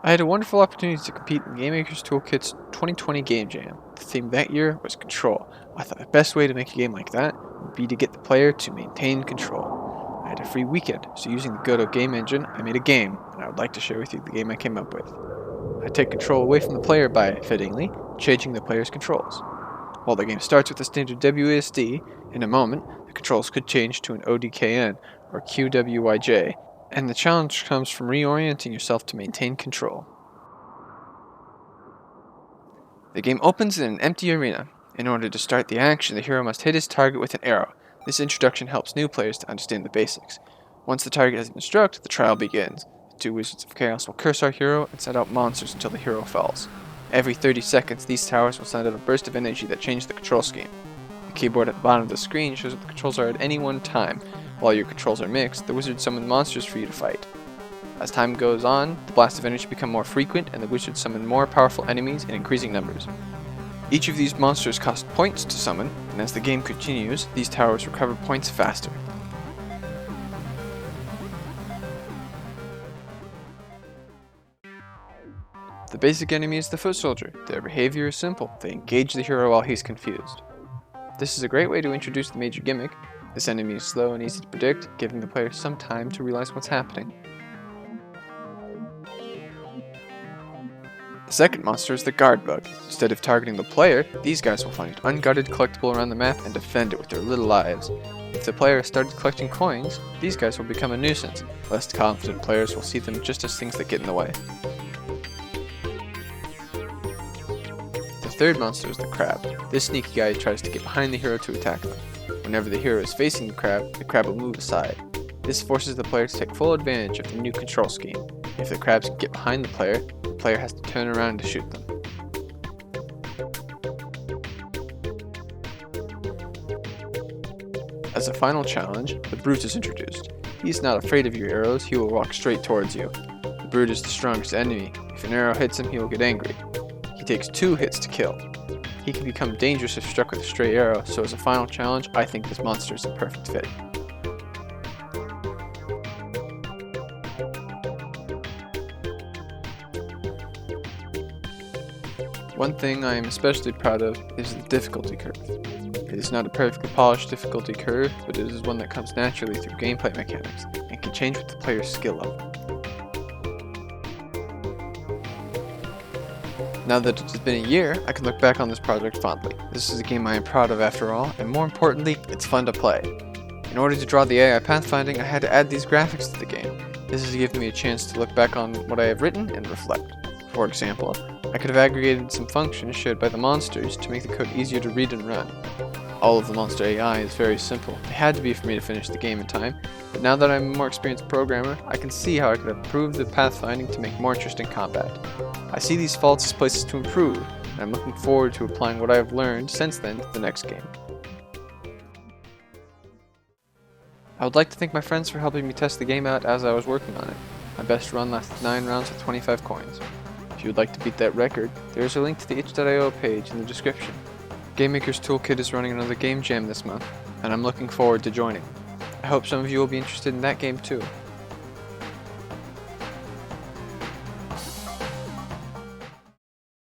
I had a wonderful opportunity to compete in Game Maker's Toolkit's 2020 Game Jam. The theme that year was control. I thought the best way to make a game like that would be to get the player to maintain control. I had a free weekend, so using the Godot game engine, I made a game, and I would like to share with you the game I came up with. I take control away from the player by, fittingly, changing the player's controls. While the game starts with the standard WASD, in a moment, the controls could change to an ODKN, or QWYJ, and the challenge comes from reorienting yourself to maintain control. The game opens in an empty arena. In order to start the action, the hero must hit his target with an arrow. This introduction helps new players to understand the basics. Once the target has been struck, the trial begins. The two Wizards of Chaos will curse our hero and send out monsters until the hero falls. Every 30 seconds, these towers will send out a burst of energy that changes the control scheme. The keyboard at the bottom of the screen shows what the controls are at any one time. While your controls are mixed, the wizards summon monsters for you to fight. As time goes on, the blasts of energy become more frequent, and the wizards summon more powerful enemies in increasing numbers. Each of these monsters cost points to summon, and as the game continues, these towers recover points faster. The basic enemy is the foot soldier. Their behavior is simple. They engage the hero while he's confused. This is a great way to introduce the major gimmick. This enemy is slow and easy to predict, giving the player some time to realize what's happening. The second monster is the guard bug. Instead of targeting the player, these guys will find an unguarded collectible around the map and defend it with their little lives. If the player has started collecting coins, these guys will become a nuisance. Less confident players will see them just as things that get in the way. The third monster is the crab. This sneaky guy tries to get behind the hero to attack them. Whenever the hero is facing the crab will move aside. This forces the player to take full advantage of the new control scheme. If the crabs can get behind the player has to turn around to shoot them. As a final challenge, the brute is introduced. He's not afraid of your arrows, he will walk straight towards you. The brute is the strongest enemy. If an arrow hits him, he will get angry. He takes 2 hits to kill. He can become dangerous if struck with a stray arrow, so as a final challenge, I think this monster is a perfect fit. One thing I am especially proud of is the difficulty curve. It is not a perfectly polished difficulty curve, but it is one that comes naturally through gameplay mechanics and can change with the player's skill level. Now that it has been a year, I can look back on this project fondly. This is a game I am proud of after all, and more importantly, it's fun to play. In order to draw the AI pathfinding, I had to add these graphics to the game. This has given me a chance to look back on what I have written and reflect. For example, I could have aggregated some functions shared by the monsters to make the code easier to read and run. All of the monster AI is very simple. It had to be for me to finish the game in time, but now that I'm a more experienced programmer, I can see how I could improve the pathfinding to make more interesting combat. I see these faults as places to improve, and I'm looking forward to applying what I have learned since then to the next game. I would like to thank my friends for helping me test the game out as I was working on it. My best run lasted 9 rounds with 25 coins. If you would like to beat that record, there is a link to the itch.io page in the description. Game Maker's Toolkit is running another game jam this month, and I'm looking forward to joining. I hope some of you will be interested in that game too.